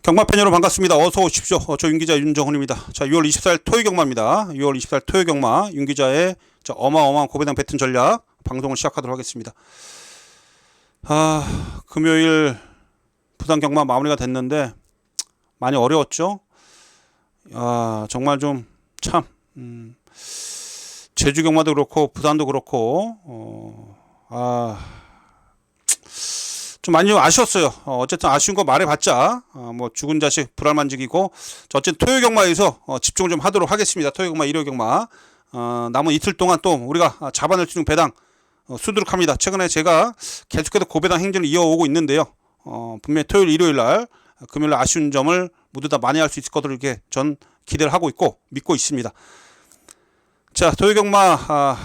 경마팬 여러분 반갑습니다. 어서 오십시오. 저 윤기자 윤정훈입니다. 자, 6월 24일 토요 경마입니다. 6월 24일 토요 경마 윤기자의 어마어마한 고배당 배튼 전략 방송을 시작하도록 하겠습니다. 금요일 부산 경마 마무리가 됐는데 많이 어려웠죠. 정말 좀 참 제주 경마도 그렇고 부산도 그렇고 좀 많이 아쉬웠어요. 어쨌든 아쉬운 거 말해봤자 뭐 죽은 자식 불알만지기고 어쨌든 토요 경마에서 집중 좀 하도록 하겠습니다. 토요 경마 일요 경마 남은 이틀 동안 또 우리가 잡아낼 수 있는 배당 수두룩합니다. 최근에 제가 계속해서 고배당 행진을 이어오고 있는데요. 분명히 토요일 일요일 날 금요일 아쉬운 점을 모두 다 만회할 수 있을 것으로 이렇게 전 기대를 하고 있고 믿고 있습니다. 자, 토요 경마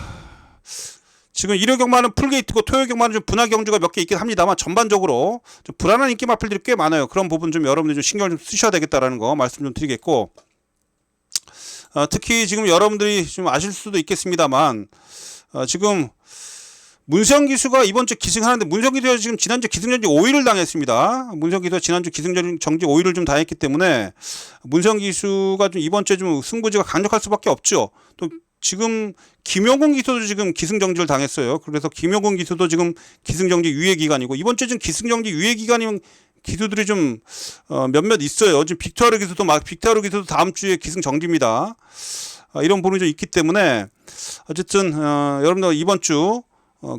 지금 일요 경마는 풀게이트고 토요 경마는 좀 분할 경주가 몇 개 있긴 합니다만 전반적으로 좀 불안한 인기 마필들이 꽤 많아요. 그런 부분 좀 여러분들 좀 신경을 좀 쓰셔야 되겠다라는 거 말씀 좀 드리겠고, 특히 지금 여러분들이 좀 아실 수도 있겠습니다만 지금 문세영 기수가 이번 주 기승하는데 문세영 기수가 지금 지난주 기승정지 5위를 당했습니다. 문세영 기수가 지난주 기승정지 5위를 좀 당했기 때문에 문세영 기수가 좀 이번 주에 좀 승부지가 강력할 수밖에 없죠. 또 지금 김용근 기수도 지금 기승정지를 당했어요. 그래서 김용근 기수도 지금 기승정지 유예 기간이고 이번 주에 지금 기승정지 유예 기간이면 기수들이 좀 몇몇 있어요. 지금 빅토르 기수도 다음 주에 기승정지입니다. 이런 부분이 좀 있기 때문에 어쨌든 여러분들 이번 주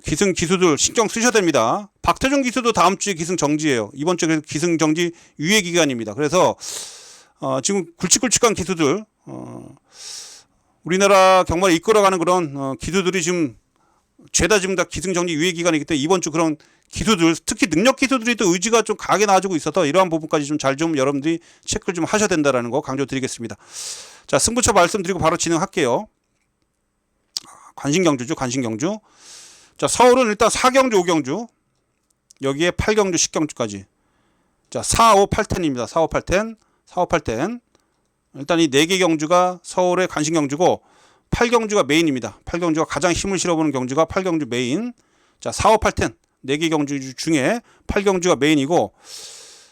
기승 기수들 신경 쓰셔야 됩니다. 박태종 기수도 다음 주에 기승정지예요. 이번 주에 기승정지 유예 기간입니다. 그래서 지금 굵직굵직한 기수들 우리나라 경마를 이끌어가는 그런 기수들이 지금 죄다 지금 다 기승정지 유예 기간이기 때문에 이번 주 그런 기수들 특히 능력 기수들이 또 의지가 좀 강하게 나와주고 있어서 이러한 부분까지 좀 잘 좀 여러분들이 체크를 좀 하셔야 된다라는 거 강조드리겠습니다. 자, 승부처 말씀드리고 바로 진행할게요. 관심경주죠, 관심경주. 자, 서울은 일단 4경주, 5경주 여기에 8경주, 10경주까지. 자, 4, 5, 8텐입니다. 4, 5, 8텐, 4, 5, 8텐. 일단 이 4개 경주가 서울의 관심 경주고 8경주가 메인입니다. 8경주가 가장 힘을 실어보는 경주가 8경주 메인. 자, 4, 5, 8텐 4개 경주 중에 8경주가 메인이고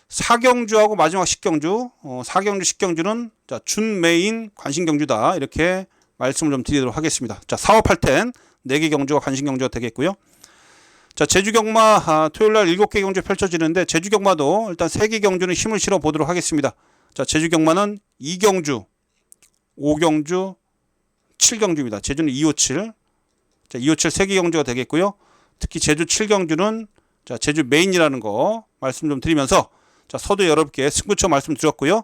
4경주하고 마지막 10경주 4경주 10경주는 자, 준 메인 관심 경주다. 이렇게 말씀을 좀 드리도록 하겠습니다. 자, 4, 5, 8텐 4개 경주가 관심 경주가 되겠고요. 자, 제주 경마 토요일 날 7개 경주 펼쳐지는데 제주 경마도 일단 3개 경주는 힘을 실어 보도록 하겠습니다. 자, 제주 경마는 2경주, 5경주, 7경주입니다. 제주는 257. 자, 257 3개 경주가 되겠고요. 특히 제주 7경주는 자, 제주 메인이라는 거 말씀 좀 드리면서 자, 서두 여러분께 승부처 말씀드렸고요.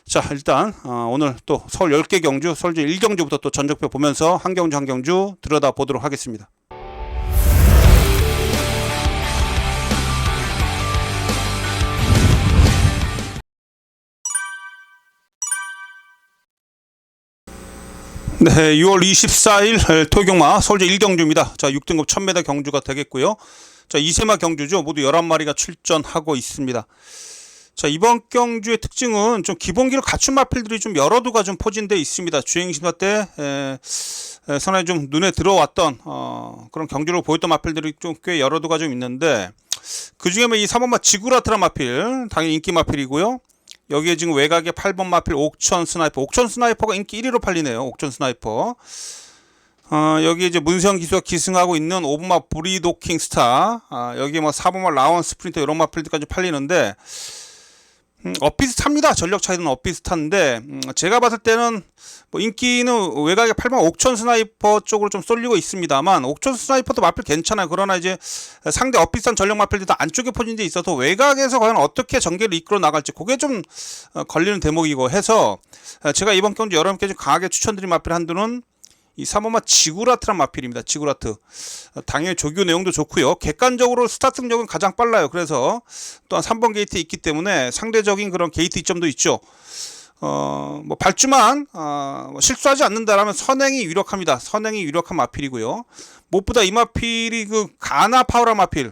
자, 일단 오늘 또 서울 10개 경주, 서울 1경주부터 또 전적표 보면서 한 경주 한 경주 들여다 보도록 하겠습니다. 네, 6월 24일 토요경마 서울제 1경주입니다. 자, 6등급 1000m 경주가 되겠고요. 자, 이세마 경주죠. 모두 11마리가 출전하고 있습니다. 자, 이번 경주의 특징은 좀 기본기를 갖춘 마필들이 좀 여러 두가 좀 포진되어 있습니다. 주행심사 때 상당히 좀 눈에 들어왔던 그런 경주를 보였던 마필들이 좀 꽤 여러 두가 좀 있는데 그 중에 이 3번마 지구라트란 마필 당연히 인기 마필이고요. 여기에 지금 외곽에 8번 마필 옥천 스나이퍼가 인기 1위로 팔리네요. 옥천 스나이퍼. 여기 이제 문세영 기수가 기승하고 있는 5번마 브리도킹 스타. 여기에 뭐 4번마 라원 스프린터 이런 마필들까지 팔리는데 엇비슷합니다. 전력 차이는 엇비슷한데 제가 봤을 때는 뭐 인기는 외곽에 8번 옥천 스나이퍼 쪽으로 좀 쏠리고 있습니다만 옥천 스나이퍼도 마필 괜찮아요. 그러나 이제 상대 엇비슷한 전력 마필들도 안쪽에 포진 데 있어서 외곽에서 과연 어떻게 전개를 이끌어 나갈지 그게 좀 걸리는 대목이고 해서 제가 이번 경주 여러분께 좀 강하게 추천드린 마필 한두는 이 3번마 지구라트란 마필입니다. 지구라트. 당연히 조교 내용도 좋고요. 객관적으로 스타트 능력은 가장 빨라요. 그래서 또한 3번 게이트에 있기 때문에 상대적인 그런 게이트 이점도 있죠. 뭐 밟지만 실수하지 않는다라면 선행이 유력합니다. 선행이 유력한 마필이고요. 무엇보다 이 마필이 그 가나파워라 마필.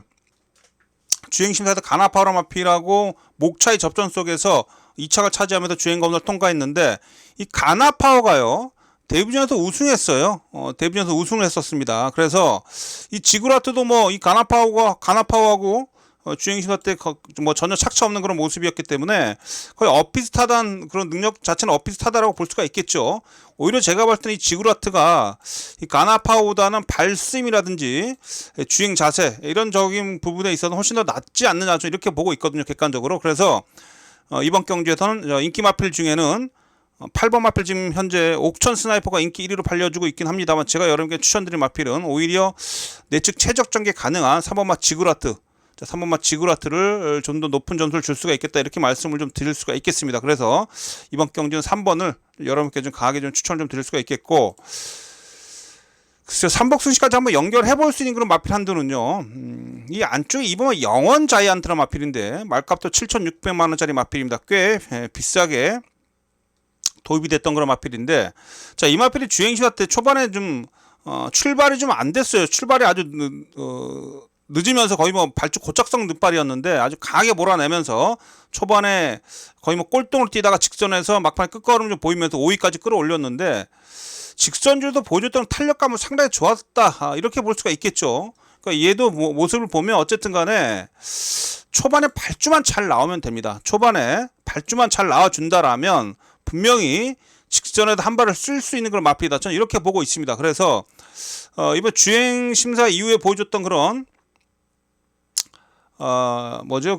주행심사에서 가나파워라 마필하고 목차의 접전 속에서 2착을 차지하면서 주행검을 통과했는데 이 가나파워가요. 데뷔전에서 우승했어요. 데뷔전에서 우승을 했었습니다. 그래서 이 지구라트도 뭐 이 가나파워하고 주행심사 때 뭐 전혀 착차 없는 그런 모습이었기 때문에 거의 엇비슷하다는 그런 능력 자체는 엇비슷하다라고 볼 수가 있겠죠. 오히려 제가 봤을 때는 이 지그라트가 이 가나파보다는 발스임이라든지 주행 자세 이런 적인 부분에 있어서 훨씬 더 낫지 않느냐 이렇게 보고 있거든요, 객관적으로. 그래서 이번 경주에서는 인기 마필 중에는 8번 마필 지금 현재 옥천 스나이퍼가 인기 1위로 팔려주고 있긴 합니다만, 제가 여러분께 추천드린 마필은 오히려 내측 최적 전개 가능한 3번 마 지그라트, 3번 마 지그라트를 좀 더 높은 점수를 줄 수가 있겠다, 이렇게 말씀을 좀 드릴 수가 있겠습니다. 그래서 이번 경주는 3번을 여러분께 좀 강하게 좀 추천을 좀 드릴 수가 있겠고, 글쎄요, 삼복순시까지 한번 연결해 볼 수 있는 그런 마필 한도는요, 이 안쪽에 이번 영원 자이언트라 마필인데 말값도 7,600만원짜리 마필입니다. 꽤 비싸게 도입이 됐던 그런 마필인데, 자, 이 마필이 주행시사 때 초반에 좀 출발이 좀 안 됐어요. 출발이 아주 늦으면서 거의 뭐 발주 고착성 늦발이었는데 아주 강하게 몰아내면서 초반에 거의 뭐 꼴등을 뛰다가 직선에서 막판에 끝걸음 좀 보이면서 5위까지 끌어올렸는데, 직선줄도 보여줬던 탄력감은 상당히 좋았다, 이렇게 볼 수가 있겠죠. 그러니까 얘도 모습을 보면 어쨌든 간에 초반에 발주만 잘 나오면 됩니다. 초반에 발주만 잘 나와준다라면 분명히 직전에도 한 발을 쓸 수 있는 그런 마필이다, 저는 이렇게 보고 있습니다. 그래서 이번 주행 심사 이후에 보여줬던 그런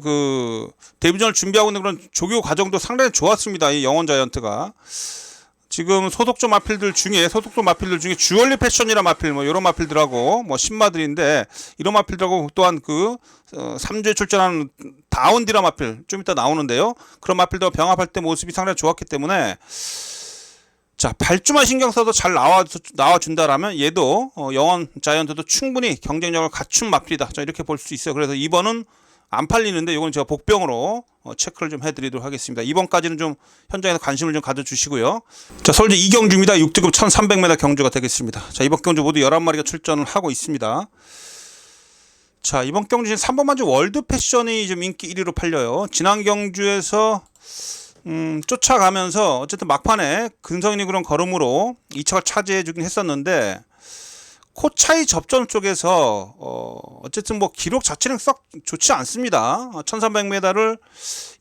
그 데뷔전을 준비하고 있는 그런 조교 과정도 상당히 좋았습니다. 이 영원 자이언트가 지금 소속조 마필들 중에 주얼리 패션이라 마필, 뭐 이런 마필들하고 뭐 신마들인데, 이런 마필들하고 또한 그 3주에 출전하는 다운디라 마필 좀 이따 나오는데요, 그런 마필도 병합할 때 모습이 상당히 좋았기 때문에, 자, 발주만 신경 써도 잘 나와준다라면 얘도 영원 자이언트도 충분히 경쟁력을 갖춘 마필이다, 자, 이렇게 볼 수 있어요. 그래서 2번은 안 팔리는데 이건 제가 복병으로 체크를 좀 해드리도록 하겠습니다. 2번까지는 좀 현장에서 관심을 좀 가져주시고요. 자, 서울제 2경주입니다. 6등급 1300m 경주가 되겠습니다. 자, 이번 경주 모두 11마리가 출전을 하고 있습니다. 자, 이번 경주는 3번 만주 월드 패션이 좀 인기 1위로 팔려요. 지난 경주에서 쫓아가면서 어쨌든 막판에 근성인이 그런 걸음으로 2차가 차지해 주긴 했었는데, 코차이 접전 쪽에서 어쨌든 뭐 기록 자체는 썩 좋지 않습니다. 1300m를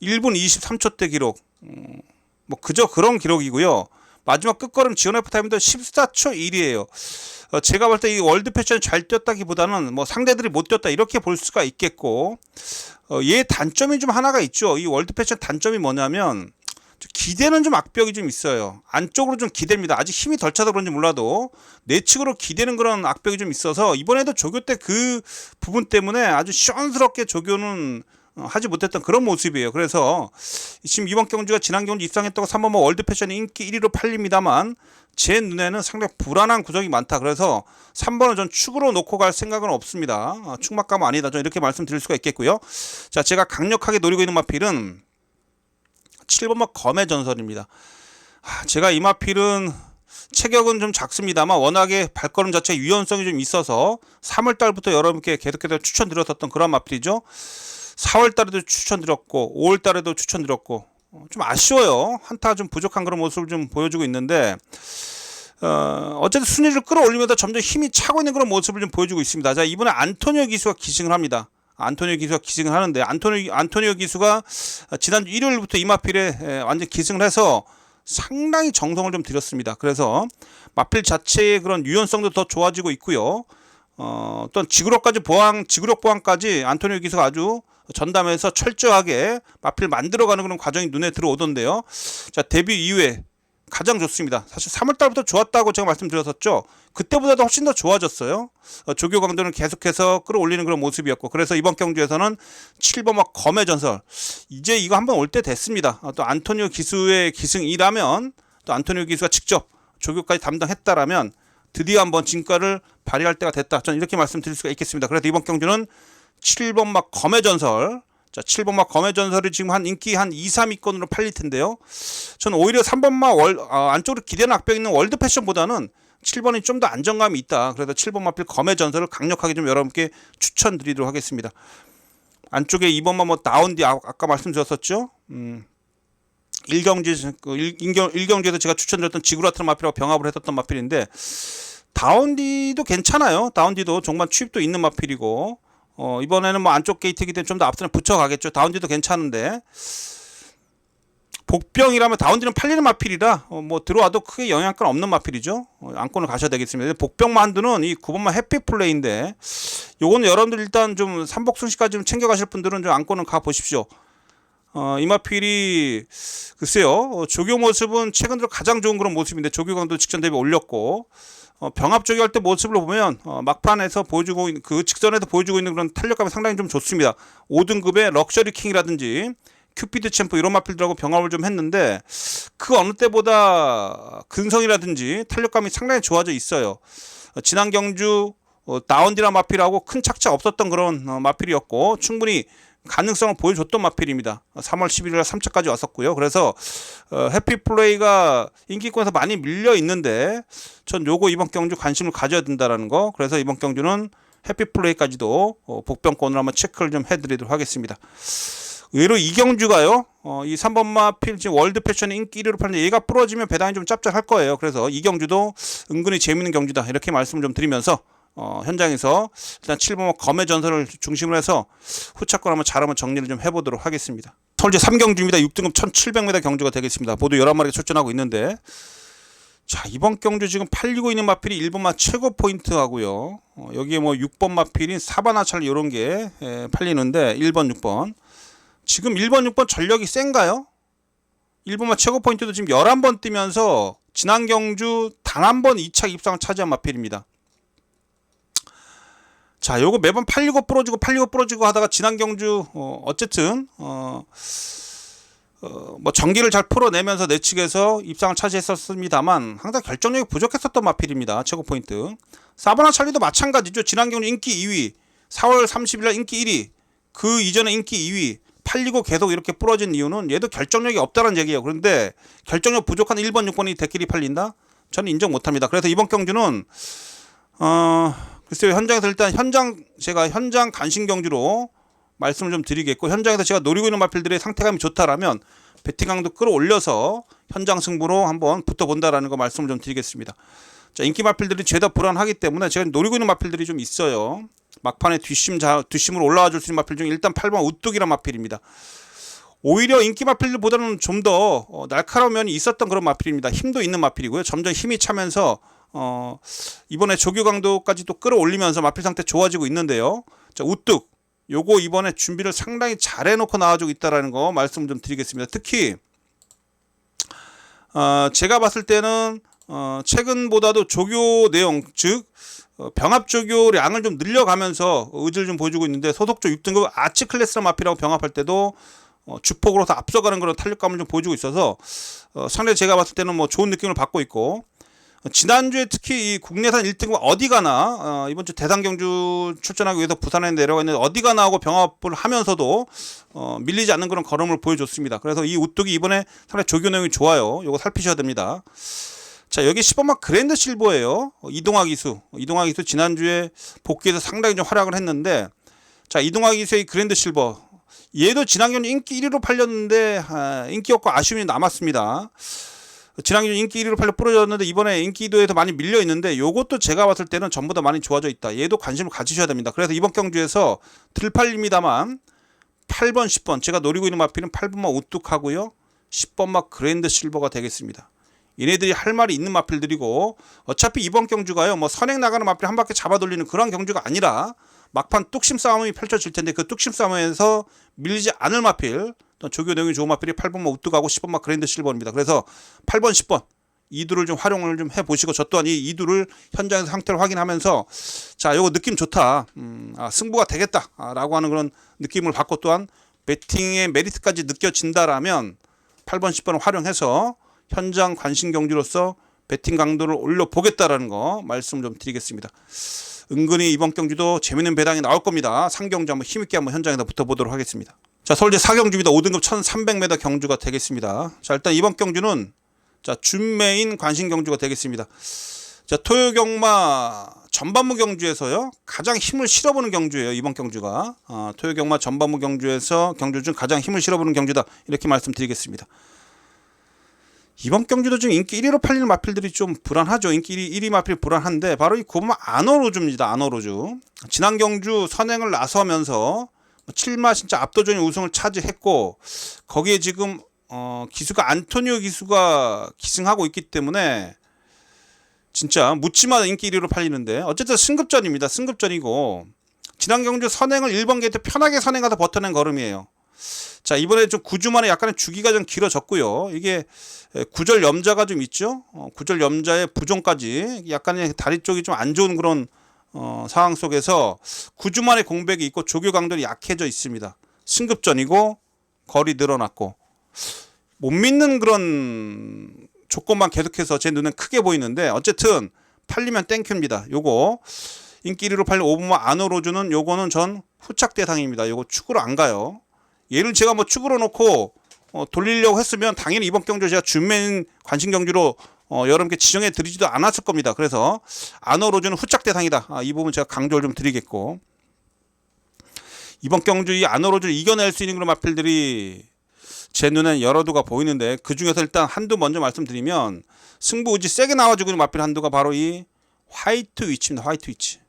1분 23초대 기록, 뭐 그저 그런 기록이고요. 마지막 끝걸음 지원F 타임도 14초 1이에요. 제가 볼 때 이 월드 패션이 잘 뛰었다기보다는 뭐 상대들이 못 뛰었다, 이렇게 볼 수가 있겠고, 얘 단점이 좀 하나가 있죠. 이 월드 패션 단점이 뭐냐면 기대는 좀 악벽이 좀 있어요. 안쪽으로 좀 기대입니다. 아직 힘이 덜 차서 그런지 몰라도 내측으로 기대는 그런 악벽이 좀 있어서 이번에도 조교 때 그 부분 때문에 아주 시원스럽게 조교는 하지 못했던 그런 모습이에요. 그래서 지금 이번 경주가 지난 경주 입상했다고 3번 월드 패션이 인기 1위로 팔립니다만, 제 눈에는 상당히 불안한 구석이 많다. 그래서 3번은 전 축으로 놓고 갈 생각은 없습니다. 축막감 아니다, 저 이렇게 말씀드릴 수가 있겠고요. 자, 제가 강력하게 노리고 있는 마필은 7번마 검의 전설입니다. 제가 이 마필은 체격은 좀 작습니다만 워낙에 발걸음 자체 유연성이 좀 있어서 3월달부터 여러분께 계속해서 추천드렸었던 그런 마필이죠. 4월달에도 추천드렸고 5월달에도 추천드렸고, 좀 아쉬워요. 한타 좀 부족한 그런 모습을 좀 보여주고 있는데, 어쨌든 순위를 끌어올리면서 점점 힘이 차고 있는 그런 모습을 좀 보여주고 있습니다. 자, 이번에 안토니오 기수가 기승을 합니다. 안토니오 기수가 기승을 하는데, 안토니오 기수가 지난주 일요일부터 이 마필에 완전 기승을 해서 상당히 정성을 좀 들였습니다. 그래서 마필 자체의 그런 유연성도 더 좋아지고 있고요. 또 지구력 보완까지 안토니오 기수가 아주 전담해서 철저하게 마필 만들어가는 그런 과정이 눈에 들어오던데요. 자, 데뷔 이후에 가장 좋습니다. 사실 3월달부터 좋았다고 제가 말씀드렸었죠. 그때보다도 훨씬 더 좋아졌어요. 조교 강도는 계속해서 끌어올리는 그런 모습이었고, 그래서 이번 경주에서는 7번마 검의 전설, 이제 이거 한번 올 때 됐습니다. 또 안토니오 기수의 기승이라면, 또 안토니오 기수가 직접 조교까지 담당했다라면 드디어 한번 진가를 발휘할 때가 됐다, 저는 이렇게 말씀드릴 수가 있겠습니다. 그래서 이번 경주는 7번마 검의 전설, 자, 7번마 검의 전설이 지금 인기 한 2, 3위권으로 팔릴 텐데요. 저는 오히려 3번마 안쪽으로 기대는 악벽 있는 월드 패션보다는 7번이 좀 더 안정감이 있다. 그래서 7번 마필 검의 전설을 강력하게 좀 여러분께 추천드리도록 하겠습니다. 안쪽에 2번마 뭐 다운디 아까 말씀드렸었죠. 1경주에서 제가 추천드렸던 지구라트 마필하고 병합을 했었던 마필인데, 다운디도 괜찮아요. 다운디도 종반 취입도 있는 마필이고, 이번에는 뭐 안쪽 게이트이기 때문에 좀 더 앞선에 붙여가겠죠. 다운디도 괜찮은데 복병이라면 다운디는 팔리는 마필이라 뭐 들어와도 크게 영향권 없는 마필이죠. 안권을 가셔야 되겠습니다. 복병만두는 이 9번만 해피플레이인데 요거는 여러분들 일단 좀 삼복순시까지 좀 챙겨가실 분들은 좀 안권을 가보십시오. 이 마필이 글쎄요, 조교 모습은 최근 들어 가장 좋은 그런 모습인데 조교강도 직전 대비 올렸고 병합 조교할 때 모습을 보면 막판에서 보여주고 있는 그 직전에서 보여주고 있는 그런 탄력감이 상당히 좀 좋습니다. 5등급의 럭셔리 킹이라든지 큐피드 챔프 이런 마필들하고 병합을 좀 했는데 그 어느 때보다 근성이라든지 탄력감이 상당히 좋아져 있어요. 지난 경주 다운디라 마필하고 큰 착차 없었던 그런 마필이었고 충분히 가능성을 보여줬던 마필입니다. 3월 11일 3차까지 왔었고요. 그래서 해피플레이가 인기권에서 많이 밀려 있는데 전 요거 이번 경주 관심을 가져야 된다라는 거. 그래서 이번 경주는 해피플레이까지도 복병권으로 한번 체크를 좀 해드리도록 하겠습니다. 의외로 이 경주가요, 이 3번 마필 지금 월드 패션의 인기 1위로 팔는데 얘가 부러지면 배당이 좀 짭짤할 거예요. 그래서 이 경주도 은근히 재밌는 경주다 이렇게 말씀을 좀 드리면서 현장에서 일단 7번 검의 전설을 중심으로 해서 후차권 한번 잘 한번 정리를 좀 해보도록 하겠습니다. 서울제 3경주입니다. 6등급 1700m 경주가 되겠습니다. 모두 11마리가 출전하고 있는데 자, 이번 경주 지금 팔리고 있는 마필이 1번마 최고 포인트 하고요. 여기에 뭐 6번 마필인 사바나찰 이런 게 팔리는데 1번 6번 지금 1번 6번 전력이 센가요? 1번마 최고 포인트도 지금 11번 뛰면서 지난 경주 단 한 번 2차 입상을 차지한 마필입니다. 자, 요거 매번 팔리고 부러지고 하다가 지난 경주 어쨌든 뭐 전기를 잘 풀어내면서 내측에서 입상을 차지했었습니다만 항상 결정력이 부족했었던 마필입니다. 최고 포인트. 사바나 찰리도 마찬가지죠. 지난 경주 인기 2위, 4월 30일 인기 1위, 그 이전에 인기 2위 팔리고 계속 이렇게 부러진 이유는 얘도 결정력이 없다는 얘기예요. 그런데 결정력 부족한 1번 6번이 대끼리 팔린다? 저는 인정 못합니다. 그래서 이번 경주는 글쎄요, 현장에서 일단 제가 현장 간신 경주로 말씀을 좀 드리겠고, 현장에서 제가 노리고 있는 마필들의 상태감이 좋다라면 배팅 강도 끌어올려서 현장 승부로 한번 붙어본다라는 거 말씀을 좀 드리겠습니다. 자, 인기 마필들이 죄다 불안하기 때문에 제가 노리고 있는 마필들이 좀 있어요. 막판에 뒷심으로 올라와 줄 수 있는 마필 중에 일단 8번 우뚝이란 마필입니다. 오히려 인기 마필들보다는 좀 더 날카로운 면이 있었던 그런 마필입니다. 힘도 있는 마필이고요. 점점 힘이 차면서 이번에 조교 강도까지 또 끌어올리면서 마필 상태 좋아지고 있는데요. 자, 우뚝 요거 이번에 준비를 상당히 잘 해놓고 나와주고 있다라는 거 말씀 좀 드리겠습니다. 특히 제가 봤을 때는 최근보다도 조교 내용 즉 병합 조교량을 좀 늘려가면서 의지를 좀 보여주고 있는데 소속조 6등급 아치 클래스란 마필하고 병합할 때도 주폭으로서 앞서가는 그런 탄력감을 좀 보여주고 있어서 상당히 제가 봤을 때는 뭐 좋은 느낌을 받고 있고, 지난주에 특히 이 국내산 1등급 어디가나 이번 주 대상경주 출전하기 위해서 부산에 내려가 있는데 어디가나 하고 병합을 하면서도 밀리지 않는 그런 걸음을 보여줬습니다. 그래서 이 우뚝이 이번에 상당히 조교 내용이 좋아요. 이거 살피셔야 됩니다. 자, 여기 10번마 그랜드 실버예요. 이동화 기수 지난주에 복귀해서 상당히 좀 활약을 했는데, 자, 이동화 기수의 그랜드 실버 얘도 지난년 인기 1위로 팔렸는데 인기 없고 아쉬움이 남았습니다. 지난년 인기 1위로 팔려 부러졌는데 이번에 인기도에서 많이 밀려 있는데 요것도 제가 봤을 때는 전부 다 많이 좋아져 있다. 얘도 관심을 가지셔야 됩니다. 그래서 이번 경주에서 들팔립니다만 8번 10번 제가 노리고 있는 마필은 8번마 우뚝하고요, 10번마 그랜드 실버가 되겠습니다. 얘네들이 할 말이 있는 마필들이고, 어차피 이번 경주가요 뭐 선행 나가는 마필 한 바퀴 잡아 돌리는 그런 경주가 아니라 막판 뚝심 싸움이 펼쳐질 텐데 그 뚝심 싸움에서 밀리지 않을 마필, 조교 내용이 좋은 마필이 8번마 우뚝하고 10번마 그랜드 실버입니다. 그래서 8번 10번 이두를 좀 활용을 좀 해보시고, 저 또한 이 이두를 현장에서 상태를 확인하면서 자, 요거 느낌 좋다, 승부가 되겠다 라고 하는 그런 느낌을 받고, 또한 배팅의 메리트까지 느껴진다라면 8번 10번을 활용해서 현장 관심 경주로서 배팅 강도를 올려보겠다라는 거 말씀 좀 드리겠습니다. 은근히 이번 경주도 재밌는 배당이 나올 겁니다. 상경주 한번 힘있게 한번 현장에서 붙어보도록 하겠습니다. 자, 서울제 4경주입니다. 5등급 1300m 경주가 되겠습니다. 자, 일단 이번 경주는 자, 준메인 관심 경주가 되겠습니다. 자, 토요경마 전반무 경주에서요 가장 힘을 실어보는 경주예요. 이번 경주가 토요경마 전반무 경주에서 경주 중 가장 힘을 실어보는 경주다, 이렇게 말씀드리겠습니다. 이번 경주도 지금 인기 1위로 팔리는 마필들이 좀 불안하죠. 인기 1위 마필 불안한데 바로 이 고구마 아너로즈입니다. 아너로즈. 지난 경주 선행을 나서면서 7마 진짜 압도적인 우승을 차지했고 거기에 지금 기수가 안토니오 기수가 기승하고 있기 때문에 진짜 묻지마 인기 1위로 팔리는데 어쨌든 승급전입니다. 승급전이고 지난 경주 선행을 1번 게이트 편하게 선행가서 버텨낸 걸음이에요. 자, 이번에 좀 9주 만에 약간의 주기가 좀 길어졌고요. 이게 구절 염자가 좀 있죠. 구절 염자의 부종까지 약간의 다리 쪽이 좀 안 좋은 그런 상황 속에서 9주 만에 공백이 있고 조교 강도이 약해져 있습니다. 승급전이고 거리 늘어났고 못 믿는 그런 조건만 계속해서 제 눈엔 크게 보이는데 어쨌든 팔리면 땡큐입니다. 요거 인기 1위로 팔린 오브마 아노로즈는 요거는 전 후착 대상입니다. 요거 축으로 안 가요. 얘를 제가 뭐 축으로 놓고 돌리려고 했으면 당연히 이번 경주 제가 준맨 관심 경주로 여러분께 지정해 드리지도 않았을 겁니다. 그래서 아노로즈는 후착 대상이다. 이 부분 제가 강조를 좀 드리겠고 이번 경주 이 아노로즈를 이겨낼 수 있는 그런 마필들이 제 눈엔 여러 두가 보이는데 그 중에서 일단 한두 먼저 말씀드리면 승부 의지 세게 나와주고 있는 마필 한두가 바로 이 화이트 위치입니다. 화이트 위치.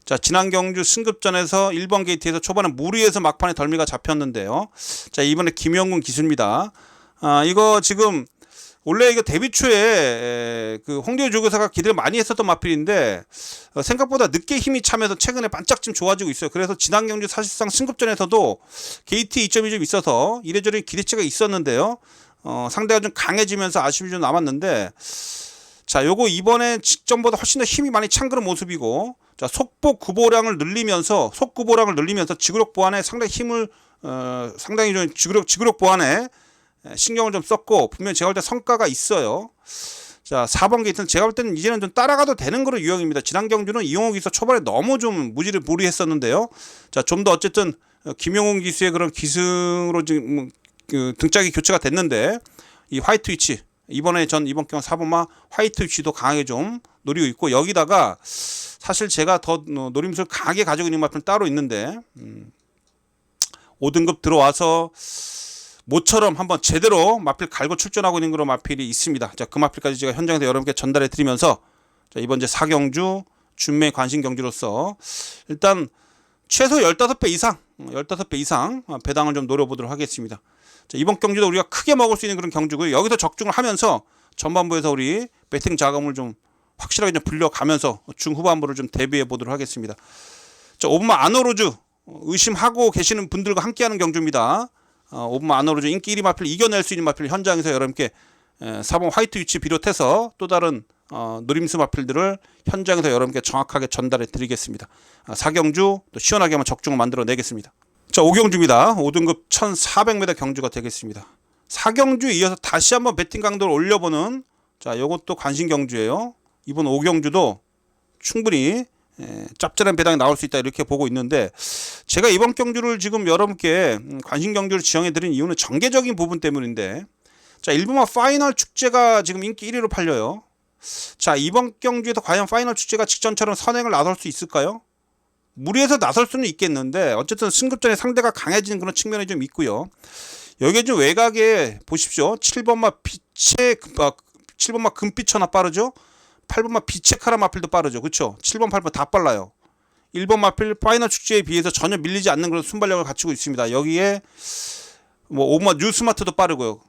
자, 지난 경주 승급전에서 1번 게이트에서 초반에 무리해서 막판에 덜미가 잡혔는데요. 자, 이번에 김영군 기수입니다. 이거 지금 원래 이거 데뷔 초에 그 홍대호 조교사가 기대를 많이 했었던 마필인데 생각보다 늦게 힘이 차면서 최근에 반짝 좀 좋아지고 있어요. 그래서 지난 경주 사실상 승급전에서도 게이트 이점이 좀 있어서 이래저래 기대치가 있었는데요. 상대가 좀 강해지면서 아쉬움이 좀 남았는데 자, 요거 이번에 직전보다 훨씬 더 힘이 많이 찬 그런 모습이고 자, 속보 구보량을 늘리면서 지구력 보완에 상당히 힘을 상당히 좀 지구력 보완에 신경을 좀 썼고 분명히 제가 볼 때 성과가 있어요. 자, 4번 게이트는 제가 볼 때는 이제는 좀 따라가도 되는 그런 유형입니다. 지난 경주는 이용호 기수 초반에 너무 좀 무리했었는데요. 자, 좀 더 어쨌든 김용훈 기수의 그런 기승으로 지금 등짝이 교체가 됐는데 이 화이트 위치 이번 경우 4번마 화이트 위치도 강하게 좀 노리고 있고 여기다가 사실 제가 더 노림수를 강하게 가지고 있는 마필은 따로 있는데 5등급 들어와서 모처럼 한번 제대로 마필 갈고 출전하고 있는 그런 마필이 있습니다. 자, 그 마필까지 제가 현장에서 여러분께 전달해 드리면서 자, 이번 제 4경주 준매 관심 경주로서 일단 최소 15배 이상 배당을 좀 노려보도록 하겠습니다. 자, 이번 경주도 우리가 크게 먹을 수 있는 그런 경주고요. 여기서 적중을 하면서 전반부에서 우리 배팅 자금을 좀 확실하게 좀 불려가면서 중후반부를 좀 대비해 보도록 하겠습니다. 자, 오브마 아노로즈 의심하고 계시는 분들과 함께하는 경주입니다. 오브마 아노로즈 인기 1위 마필 이겨낼 수 있는 마필 현장에서 여러분께 4번 화이트 위치 비롯해서 또 다른 노림수 마필들을 현장에서 여러분께 정확하게 전달해 드리겠습니다. 4경주 또 시원하게 한번 적중을 만들어 내겠습니다. 자, 5경주입니다. 5등급 1400m 경주가 되겠습니다. 4경주에 이어서 다시 한번 배팅 강도를 올려보는 자, 요것도 관심 경주예요. 이번 5경주도 충분히 짭짤한 배당이 나올 수 있다 이렇게 보고 있는데 제가 이번 경주를 지금 여러분께 관심 경주를 지정해 드린 이유는 전개적인 부분 때문인데 자, 일본화 파이널 축제가 지금 인기 1위로 팔려요. 자, 이번 경주에서 과연 파이널 축제가 직전처럼 선행을 나설 수 있을까요? 무리해서 나설 수는 있겠는데 어쨌든 승급전에 상대가 강해지는 그런 측면이 좀 있고요. 여기에 좀 외곽에 보십시오. 7번마 금빛 천하 빠르죠. 8번마 빛의 카라 마필도 빠르죠. 그렇죠? 7번, 8번 다 빨라요. 1번 마필 파이널 축제에 비해서 전혀 밀리지 않는 그런 순발력을 갖추고 있습니다. 여기에 뭐 5번마 뉴스마트도 빠르고요.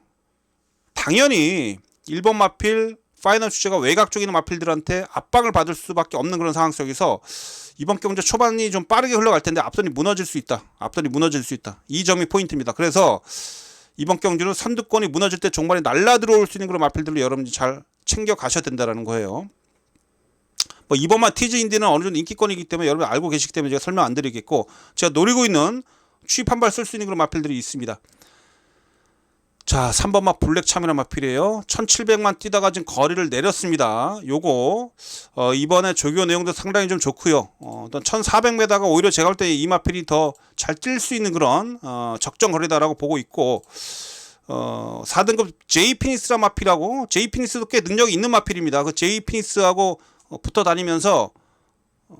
당연히 1번 마필 파이널 축제가 외곽 쪽에 있는 마필들한테 압박을 받을 수밖에 없는 그런 상황 속에서 이번 경주 초반이 좀 빠르게 흘러갈 텐데 앞선이 무너질 수 있다. 이 점이 포인트입니다. 그래서 이번 경주는 선두권이 무너질 때 종반에 날라 들어올 수 있는 그런 마필들을 여러분들이 잘 챙겨 가셔야 된다는 거예요. 뭐 이번만 티즈 인디는 어느 정도 인기권이기 때문에 여러분 알고 계시기 때문에 제가 설명 안 드리겠고 제가 노리고 있는 취입 한 발 쓸 수 있는 그런 마필들이 있습니다. 자, 3번마 블랙 참이라는 마필이에요. 1700만 뛰다가 지금 거리를 내렸습니다. 요거 이번에 조교 내용도 상당히 좀 좋고요. 또 1400m가 오히려 제가 볼 때 이 마필이 더 잘 뛸 수 있는 그런 적정 거리다라고 보고 있고 4등급 제이 피니스라는 마필하고 제이 피니스도 꽤 능력이 있는 마필입니다. 그 제이 피니스하고 붙어 다니면서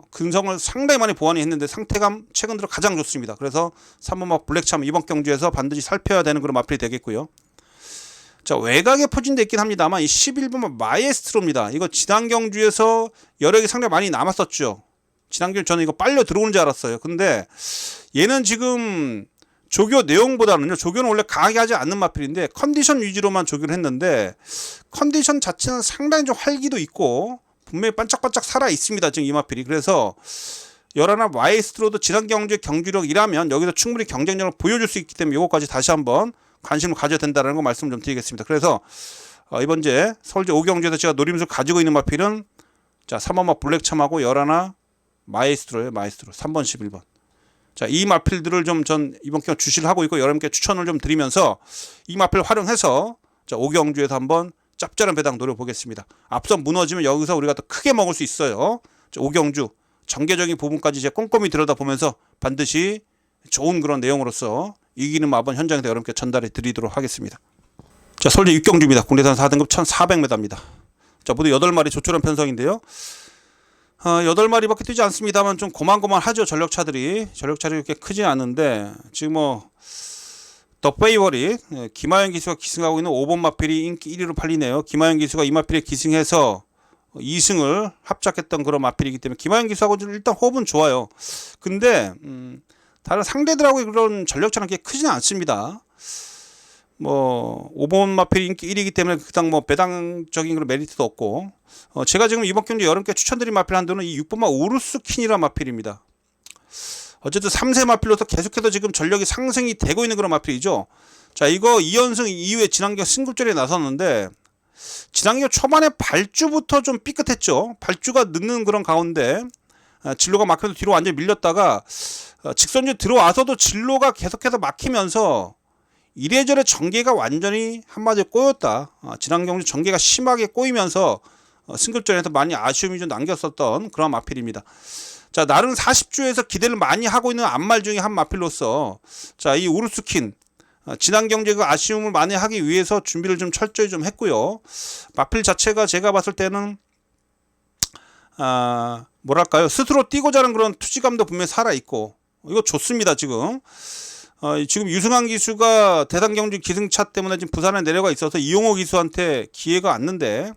근성을 상당히 많이 보완이 했는데 상태감 최근 들어 가장 좋습니다. 그래서 3번마 블랙참 이번 경주에서 반드시 살펴야 되는 그런 마필이 되겠고요. 자, 외곽에 포진되어 있긴 합니다만 이 11번 마에스트로입니다. 이거 지난 경주에서 여력이 상당히 많이 남았었죠. 지난 경주 저는 이거 빨려 들어오는 줄 알았어요. 근데 얘는 지금 조교 내용보다는요, 조교는 원래 강하게 하지 않는 마필인데 컨디션 위주로만 조교를 했는데 컨디션 자체는 상당히 좀 활기도 있고 분명히 반짝반짝 살아 있습니다. 지금 이 마필이. 그래서 열하나 마에스트로도 지난 경주의 경주력이라면 여기서 충분히 경쟁력을 보여줄 수 있기 때문에 이것까지 다시 한번 관심을 가져야 된다는 거 말씀을 좀 드리겠습니다. 그래서 이번제 서울제 5경주에서 제가 노림수를 가지고 있는 마필은 자, 3번마 블랙참하고 열하나 마에스트로예요. 마에스트로 3번 11번. 자, 이 마필들을 좀 전 이번 기간 주시를 하고 있고 여러분께 추천을 좀 드리면서 이 마필 활용해서 자, 5경주에서 한번 짭짤한 배당 노려보겠습니다. 앞선 무너지면 여기서 우리가 더 크게 먹을 수 있어요. 자, 5경주 전개적인 부분까지 이제 꼼꼼히 들여다보면서 반드시 좋은 그런 내용으로서 이기는 마번 현장에서 여러분께 전달해 드리도록 하겠습니다. 자, 서울제 6경주입니다. 국내산 4등급 1400m입니다. 자, 모두 8마리 조촐한 편성인데요. 8마리밖에 뛰지 않습니다만 좀 고만고만하죠. 전력차들이 그렇게 크지 않은데 지금 더 페이버릿 김하연 기수가 기승하고 있는 5번 마필이 인기 1위로 팔리네요. 김하연 기수가 이 마필에 기승해서 2승을 합작했던 그런 마필이기 때문에 김하연 기수하고 일단 호흡은 좋아요. 근데 다른 상대들하고 그런 전력차는 그렇게 크지는 않습니다. 5번 마필 인기 1위이기 때문에 그당 배당적인 그런 메리트도 없고 제가 지금 이번 경주 여러분께 추천드린 마필 한도는 이 6번마 우르스킨이라는 마필입니다. 어쨌든 3세 마필로서 계속해서 지금 전력이 상승이 되고 있는 그런 마필이죠. 자, 이거 2연승 이후에 지난경 승급전에 나섰는데 지난경 초반에 발주부터 좀 삐끗했죠. 발주가 늦는 그런 가운데 진로가 막혀서 뒤로 완전히 밀렸다가 직선주 들어와서도 진로가 계속해서 막히면서 이래저래 전개가 완전히 한마디로 꼬였다. 지난 경주 전개가 심하게 꼬이면서 승급전에서 많이 아쉬움이 좀 남겼었던 그런 마필입니다. 자, 나름 40주에서 기대를 많이 하고 있는 안말 중에 한 마필로서 자, 이 우르스킨 지난 경주에 그 아쉬움을 만회하기 위해서 준비를 좀 철저히 좀 했고요. 마필 자체가 제가 봤을 때는 뭐랄까요, 스스로 뛰고자 하는 그런 투지감도 분명히 살아있고 이거 좋습니다. 지금 유승환 기수가 대단 경주 기승차 때문에 지금 부산에 내려가 있어서 이용호 기수한테 기회가 왔는데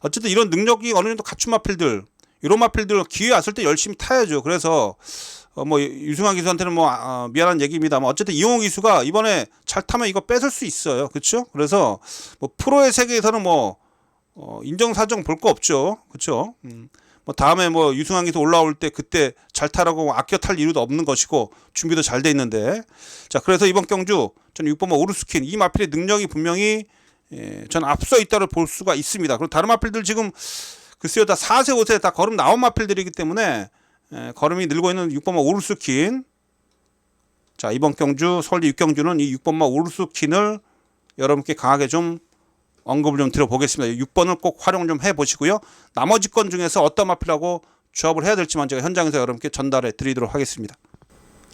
어쨌든 이런 능력이 어느 정도 갖춘 마필들, 이런 마필들 기회 왔을 때 열심히 타야죠. 그래서 유승환 기수한테는 미안한 얘기입니다만 어쨌든 이용호 기수가 이번에 잘 타면 이거 뺏을 수 있어요. 그렇죠? 그래서 프로의 세계에서는 인정사정 볼 거 없죠. 그렇죠? 다음에 유승환 기수 올라올 때 그때 잘 타라고 아껴 탈 이유도 없는 것이고 준비도 잘 돼 있는데 자, 그래서 이번 경주 저는 6번마 우르스킨 이 마필의 능력이 분명히 전 앞서 있다를 볼 수가 있습니다. 그리고 다른 마필들 지금 글쎄요 다 4세 5세 다 걸음 나온 마필들이기 때문에 걸음이 늘고 있는 6번마 우르스킨 자, 이번 경주 서울대 6경주는 이 6번마 우르스킨을 여러분께 강하게 좀 언급을 좀 드려보겠습니다. 6번을 꼭 활용 좀 해보시고요. 나머지 건 중에서 어떤 마필하고 조합을 해야 될지만 제가 현장에서 여러분께 전달해 드리도록 하겠습니다.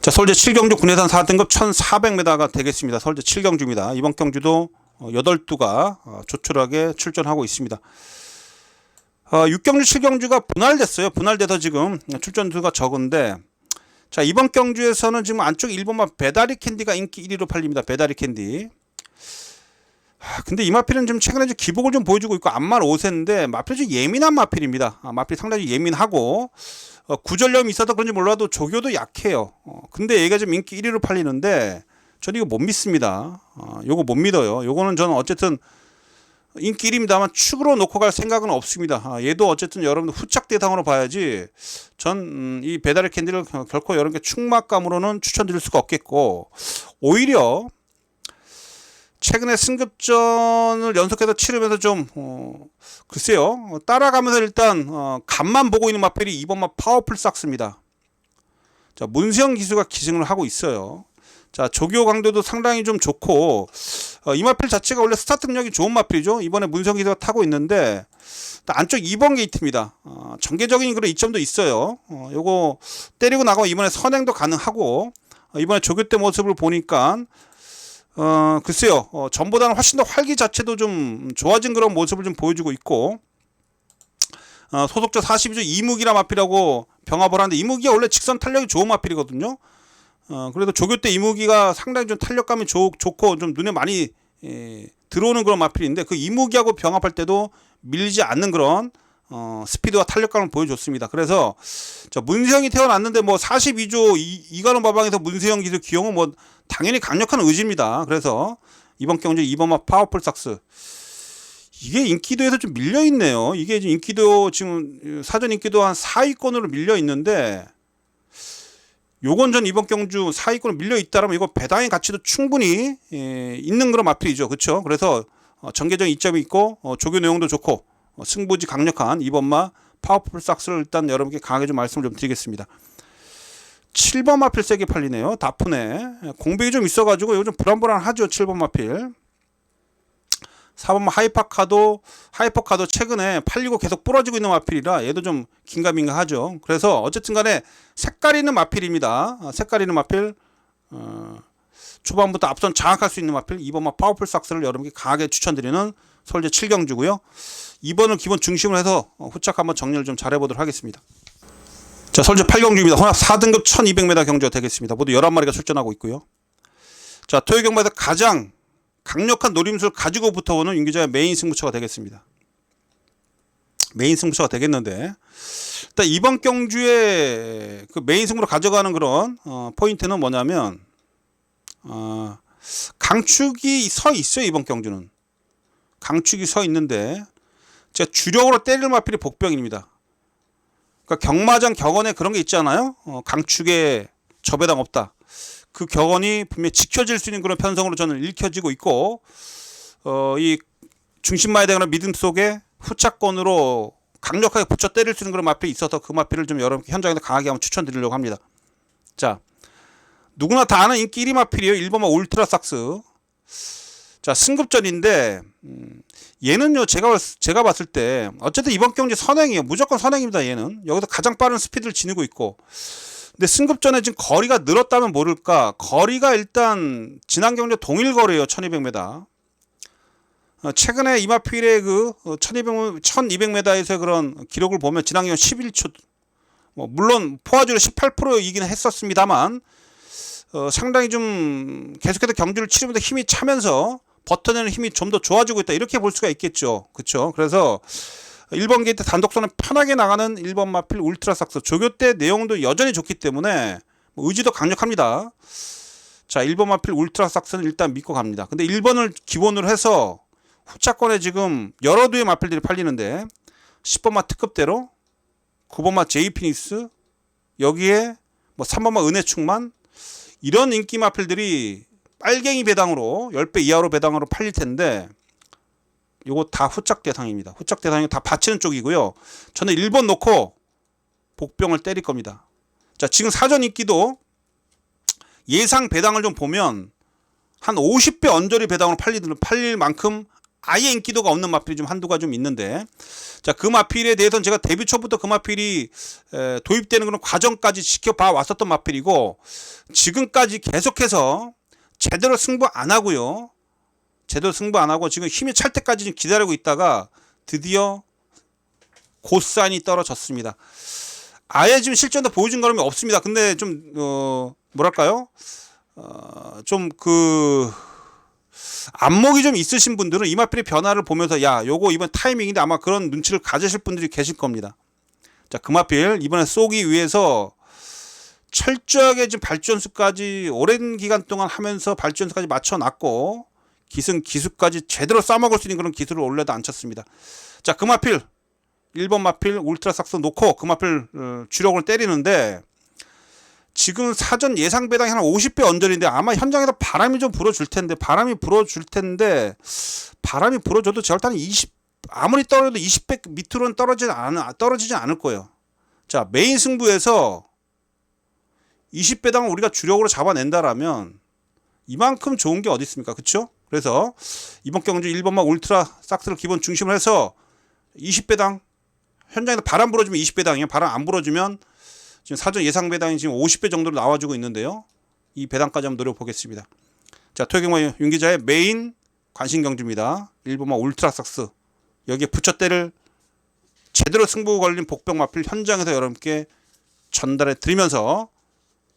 자, 서울제 7경주 국내산 4등급 1400m가 되겠습니다. 서울제 7경주입니다. 이번 경주도 8두가 조촐하게 출전하고 있습니다. 6경주 7경주가 분할됐어요. 분할돼서 지금 출전수가 적은데 자, 이번 경주에서는 지금 안쪽 1번마 배다리 캔디가 인기 1위로 팔립니다. 배다리 캔디. 근데 이 마필은 지금 최근에 좀 기복을 좀 보여주고 있고 안말 5세인데 마필이 좀 예민한 마필입니다. 마필이 상당히 예민하고 구전염이 있어서 그런지 몰라도 조교도 약해요. 근데 얘가 지금 인기 1위로 팔리는데 저는 이거 못 믿습니다. 요거 못 믿어요. 요거는 저는 어쨌든 인기 1위입니다만 축으로 놓고 갈 생각은 없습니다. 얘도 어쨌든 여러분들 후착 대상으로 봐야지 전 이 배달의 캔디를 결코 여러분께 축막감으로는 추천드릴 수가 없겠고 오히려 최근에 승급전을 연속해서 치르면서 좀 글쎄요 따라가면서 일단 간만 보고 있는 마필이 2번마 파워풀 삭스입니다. 자, 문세영 기수가 기승을 하고 있어요. 자, 조교 강도도 상당히 좀 좋고 이 마필 자체가 원래 스타트 능력이 좋은 마필이죠. 이번에 문세영 기수가 타고 있는데 안쪽 2번 게이트입니다. 전개적인 그런 이점도 있어요. 요거 때리고 나가고 이번에 선행도 가능하고 이번에 조교 때 모습을 보니까 글쎄요 전보다는 훨씬 더 활기 자체도 좀 좋아진 그런 모습을 좀 보여주고 있고 소속자 42조 이무기라 마필하고 병합을 하는데 이무기가 원래 직선 탄력이 좋은 마필이거든요. 그래도 조교 때 이무기가 상당히 좀 탄력감이 좋고 좀 눈에 많이 들어오는 그런 마필인데 그 이무기하고 병합할 때도 밀리지 않는 그런 스피드와 탄력감을 보여줬습니다. 그래서 문세영이 태어났는데 뭐 42조 이관원 마방에서 문세영 기술 기용은 뭐 당연히 강력한 의지입니다. 그래서 이번 경주 2번마 파워풀 삭스 이게 인기도에서 좀 밀려 있네요. 이게 인기도 지금 사전 인기도 한 4위권으로 밀려 있는데 요건 전 이번 경주 4위권으로 밀려 있다라면 이거 배당의 가치도 충분히 있는 그런 마필이죠. 그렇죠? 그래서 전개적인 이점이 있고 조교 내용도 좋고 승부지 강력한 2번마 파워풀 삭스를 일단 여러분께 강하게 좀 말씀을 좀 드리겠습니다. 7번 마필 세게 팔리네요. 다프네. 공백이 좀 있어가지고 요즘 불안불안하죠. 7번 마필. 4번마 하이퍼카도 최근에 팔리고 계속 부러지고 있는 마필이라 얘도 좀 긴가민가하죠. 그래서 어쨌든 간에 색깔 있는 마필입니다. 색깔 있는 마필 초반부터 앞선 장악할 수 있는 마필 2번마 파워풀 삭스를 여러분께 강하게 추천드리는 서울제 7경주고요. 2번을 기본 중심으로 해서 후착 한번 정리를 좀 잘해보도록 하겠습니다. 자, 서울제 8경주입니다. 혼합 4등급 1200m 경주가 되겠습니다. 모두 11마리가 출전하고 있고요. 자, 토요경마에서 가장 강력한 노림수를 가지고 붙어오는 윤기자의 메인 승부처가 되겠습니다. 메인 승부처가 되겠는데 일단 이번 경주에 그 메인 승부로 가져가는 그런 포인트는 뭐냐면 강축이 서 있어요. 이번 경주는 강축이 서 있는데 제가 주력으로 때릴 마필이 복병입니다. 그러니까 경마장 격언에 그런 게 있잖아요. 강축에 저배당 없다. 그 격언이 분명히 지켜질 수 있는 그런 편성으로 저는 읽혀지고 있고 이 중심마에 대한 믿음 속에 후차권으로 강력하게 붙여 때릴 수 있는 그런 마필이 있어서 그 마필을 좀 여러분께 현장에서 강하게 한번 추천드리려고 합니다. 자, 누구나 다 아는 인기 1위 마필이에요. 1번마 울트라 삭스. 자, 승급전인데 얘는요 제가 봤을 때 어쨌든 이번 경기 선행이에요. 무조건 선행입니다. 얘는 여기서 가장 빠른 스피드를 지니고 있고 근데 승급전에 지금 거리가 늘었다면 모를까 거리가 일단 지난 경주 동일 거리예요. 1200m. 최근에 이마필의 그 1200m에서의 그런 기록을 보면 지난 경주 11초 물론 포화율이 18%이긴 했었습니다만 상당히 좀 계속해서 경주를 치르면서 힘이 차면서 버텨내는 힘이 좀 더 좋아지고 있다 이렇게 볼 수가 있겠죠. 그렇죠? 그래서 1번 게이트 단독선은 편하게 나가는 1번 마필 울트라 삭스 조교 때 내용도 여전히 좋기 때문에 의지도 강력합니다. 자, 1번 마필 울트라 삭스는 일단 믿고 갑니다. 근데 1번을 기본으로 해서 후차권에 지금 여러 두의 마필들이 팔리는데 10번마 특급대로 9번마 제이피니스 여기에 뭐 3번마 은혜충만 이런 인기 마필들이 빨갱이 배당으로 10배 이하로 배당으로 팔릴 텐데 요거 다 후착 대상입니다. 후착 대상이 다 받치는 쪽이고요. 저는 1번 놓고 복병을 때릴 겁니다. 자, 지금 사전 인기도 예상 배당을 좀 보면 한 50배 언저리 배당으로 팔릴 만큼 아예 인기도가 없는 마필이 좀 한두가 좀 있는데 자, 그 마필에 대해서는 제가 데뷔 초부터 그 마필이 도입되는 그런 과정까지 지켜봐 왔었던 마필이고 지금까지 계속해서 제대로 승부 안 하고요. 제대로 승부 안 하고 지금 힘이 찰 때까지 좀 기다리고 있다가 드디어 고사인이 떨어졌습니다. 아예 지금 실전도 보여준 거는 없습니다. 근데 좀 뭐랄까요? 좀 그 안목이 좀 있으신 분들은 이마필의 변화를 보면서 야 요거 이번 타이밍인데 아마 그런 눈치를 가지실 분들이 계실 겁니다. 자, 그 마필 이번에 쏘기 위해서 철저하게 지금 발전수까지 오랜 기간 동안 하면서 발전수까지 맞춰놨고 기술까지 제대로 싸먹을 수 있는 그런 기술을 올려도 안 쳤습니다. 자, 그 마필 1번 마필 울트라 삭스 놓고 그 마필 주력을 때리는데 지금 사전 예상 배당이 한 50배 언저리인데 아마 현장에서 바람이 좀 불어줄 텐데 바람이 불어줘도 제가 볼 때는 아무리 떨어져도 20배 밑으로는 떨어지지 않을 거예요. 자, 메인 승부에서 20배당을 우리가 주력으로 잡아낸다라면 이만큼 좋은 게 어디 있습니까? 그렇죠? 그래서 이번 경주 1번마 울트라 삭스를 기본 중심으로 해서 20배당 현장에서 바람 불어주면 20배당이에요. 바람 안 불어주면 지금 사전 예상 배당이 지금 50배 정도로 나와주고 있는데요. 이 배당까지 한번 노려보겠습니다. 자, 토요경마 윤기자의 메인 관심 경주입니다. 1번마 울트라 삭스 여기에 붙여 때를 제대로 승부 걸린 복병 마필 현장에서 여러분께 전달해 드리면서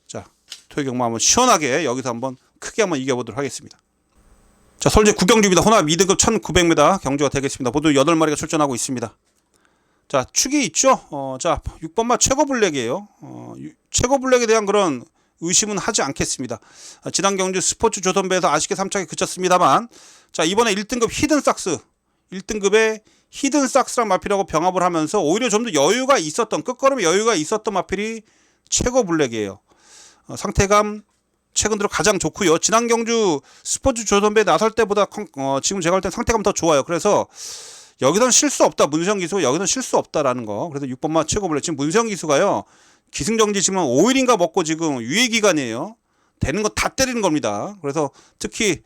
자, 토요경마 한번 시원하게 여기서 한번 크게 한번 이겨보도록 하겠습니다. 자, 서울제 9경주입니다. 혼합 2등급 1900m 경주가 되겠습니다. 모두 8마리가 출전하고 있습니다. 자, 축이 있죠. 자, 6번마 최고 블랙이에요. 최고 블랙에 대한 그런 의심은 하지 않겠습니다. 지난 경주 스포츠 조선배에서 아쉽게 3착에 그쳤습니다만, 자, 이번에 1등급 히든삭스, 1등급의 히든삭스란 마필하고 병합을 하면서 오히려 좀 더 여유가 있었던, 끝걸음에 여유가 있었던 마필이 최고 블랙이에요. 상태감 최근 들어 가장 좋고요. 지난 경주 스포츠 조선배 나설 때보다 지금 제가 볼 땐 상태감 더 좋아요. 그래서 여기선 실수 없다. 문세영 기수 여기선 실수 없다라는 거. 그래서 6번마 최고 블랙. 지금 문세영 기수가요. 기승정지 지금 5일인가 먹고 지금 유예 기간이에요. 되는 거 다 때리는 겁니다. 그래서 특히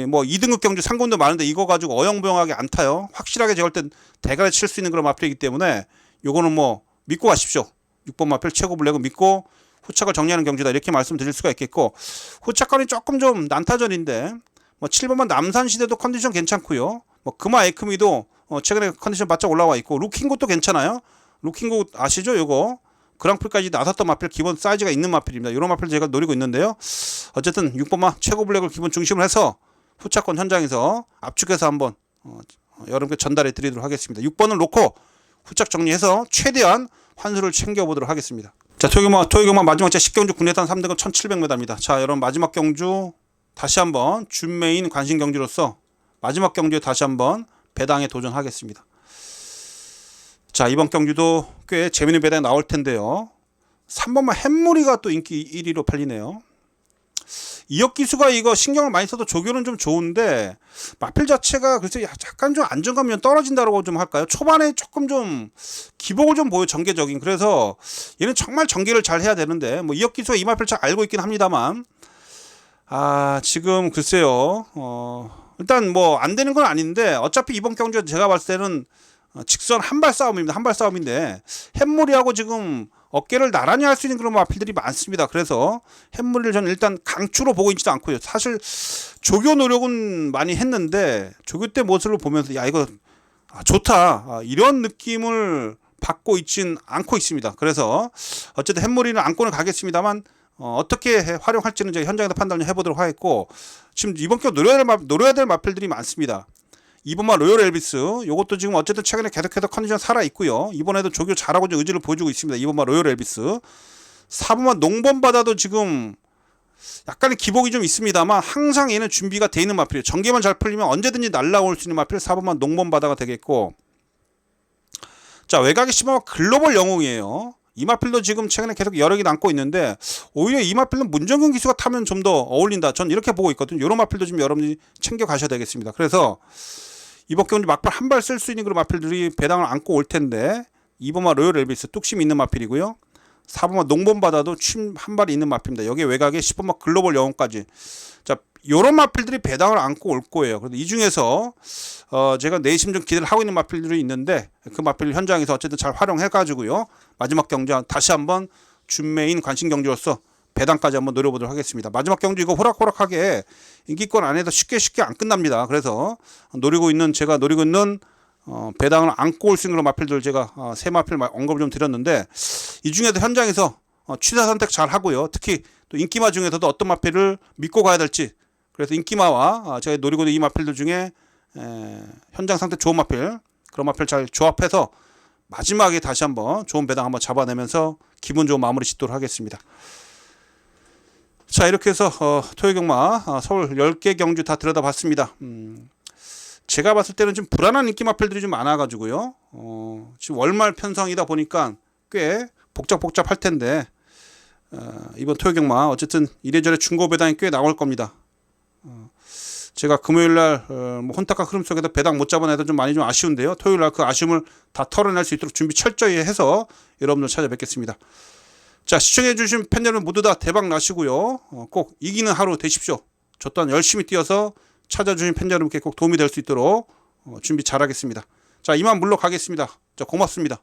뭐 2등급 경주 상금도 많은데 이거 가지고 어영부영하게 안 타요. 확실하게 제가 볼 땐 대가리 칠 수 있는 그런 마필이기 때문에 요거는 뭐 믿고 가십시오. 6번 마필 최고 블랙은 믿고 후착을 정리하는 경주다 이렇게 말씀드릴 수가 있겠고, 후착권이 조금 좀 난타전인데 뭐 7번만 남산시대도 컨디션 괜찮고요. 뭐 금화 에크미도 최근에 컨디션 바짝 올라와 있고, 루킹굿도 괜찮아요. 루킹굿 아시죠? 요거 그랑프리까지 나섰던 마필, 기본 사이즈가 있는 마필입니다. 이런 마필 제가 노리고 있는데요. 어쨌든 6번마 최고 블랙을 기본 중심으로 해서 후착권 현장에서 압축해서 한번 여러분께 전달해 드리도록 하겠습니다. 6번을 놓고 후착 정리해서 최대한 환수를 챙겨보도록 하겠습니다. 자, 토요경마 마지막 제 10경주 국내단 3등급 1700m입니다. 자, 여러분 마지막 경주 다시 한번 준메인 관심 경주로서 마지막 경주에 다시 한번 배당에 도전하겠습니다. 자, 이번 경주도 꽤 재밌는 배당이 나올 텐데요. 3번만 햇무리가 또 인기 1위로 팔리네요. 이역기수가 이거 신경을 많이 써도 조교는 좀 좋은데 마필 자체가 글쎄 약간 좀 안정감이 좀 떨어진다고 좀 할까요? 초반에 조금 좀 기복을 좀 보여, 전개적인. 그래서 얘는 정말 전개를 잘 해야 되는데 뭐 이역기수가 이 마필 잘 알고 있긴 합니다만 지금 글쎄요. 일단 뭐 안 되는 건 아닌데 어차피 이번 경주에 제가 봤을 때는 직선 한발 싸움입니다. 한발 싸움인데 햇무리하고 지금 어깨를 나란히 할 수 있는 그런 마필들이 많습니다. 그래서 햇무리를 저는 일단 강추로 보고 있지도 않고요. 사실 조교 노력은 많이 했는데 조교 때 모습을 보면서 야 이거 좋다 이런 느낌을 받고 있진 않고 있습니다. 그래서 어쨌든 햇무리는 안고는 가겠습니다만 어떻게 활용할지는 제가 현장에서 판단을 해보도록 하겠고, 지금 이번 경 노려야 될 마필들이 많습니다. 2번마 로열 엘비스 요것도 지금 어쨌든 최근에 계속해서 컨디션 살아 있고요. 이번에도 조교 잘하고 의지를 보여주고 있습니다. 2번마 로열 엘비스. 4번마 농번바다도 지금 약간의 기복이 좀 있습니다만 항상 얘는 준비가 돼 있는 마필이에요. 전개만 잘 풀리면 언제든지 날라올 수 있는 마필 4번마 농번바다가 되겠고, 자, 외곽의 10번마 글로벌 영웅이에요. 이 마필도 지금 최근에 계속 여력이 남고 있는데 오히려 이 마필은 문정균 기수가 타면 좀 더 어울린다. 전 이렇게 보고 있거든요. 이런 마필도 좀 여러분들이 챙겨 가셔야 되겠습니다. 그래서 이번 경주 막판 한 발 쓸 수 있는 그런 마필들이 배당을 안고 올 텐데 2번마 로열 엘비스 뚝심이 있는 마필이고요. 4번마 농번바다도 침 한 발이 있는 마필입니다. 여기에 외곽에 10번마 글로벌 영웅까지. 자, 요런 마필들이 배당을 안고 올 거예요. 그런데 이 중에서 제가 내심 좀 기대를 하고 있는 마필들이 있는데 그 마필 현장에서 어쨌든 잘 활용해 가지고요. 마지막 경주 다시 한번 준메인 관심 경주로서 배당까지 한번 노려보도록 하겠습니다. 마지막 경주 이거 호락호락하게 인기권 안에서 쉽게 안 끝납니다. 그래서 제가 노리고 있는 배당을 안고 올 수 있는 그런 마필들 제가 세 마필 언급을 좀 드렸는데 이 중에도 현장에서 취사 선택 잘 하고요. 특히 또 인기마 중에서도 어떤 마필을 믿고 가야 될지, 그래서 인기마와 제가 노리고 있는 이 마필들 중에 현장 상태 좋은 마필, 그런 마필 잘 조합해서 마지막에 다시 한번 좋은 배당 한번 잡아내면서 기분 좋은 마무리 짓도록 하겠습니다. 자, 이렇게 해서 토요경마 서울 10개 경주 다 들여다봤습니다. 제가 봤을 때는 좀 불안한 인기 마필들이 좀 많아가지고요. 지금 월말 편성이다 보니까 꽤 복잡할 텐데 이번 토요경마 어쨌든 이래저래 중고 배당이 꽤 나올 겁니다. 제가 금요일날 혼탁한 흐름 속에서 배당 못 잡은 애들 좀 많이 좀 아쉬운데요. 토요일날 그 아쉬움을 다 털어낼 수 있도록 준비 철저히 해서 여러분들 찾아뵙겠습니다. 자, 시청해주신 팬 여러분 모두 다 대박 나시고요. 꼭 이기는 하루 되십시오. 저 또한 열심히 뛰어서 찾아주신 팬 여러분께 꼭 도움이 될 수 있도록 준비 잘하겠습니다. 자, 이만 물러가겠습니다. 자, 고맙습니다.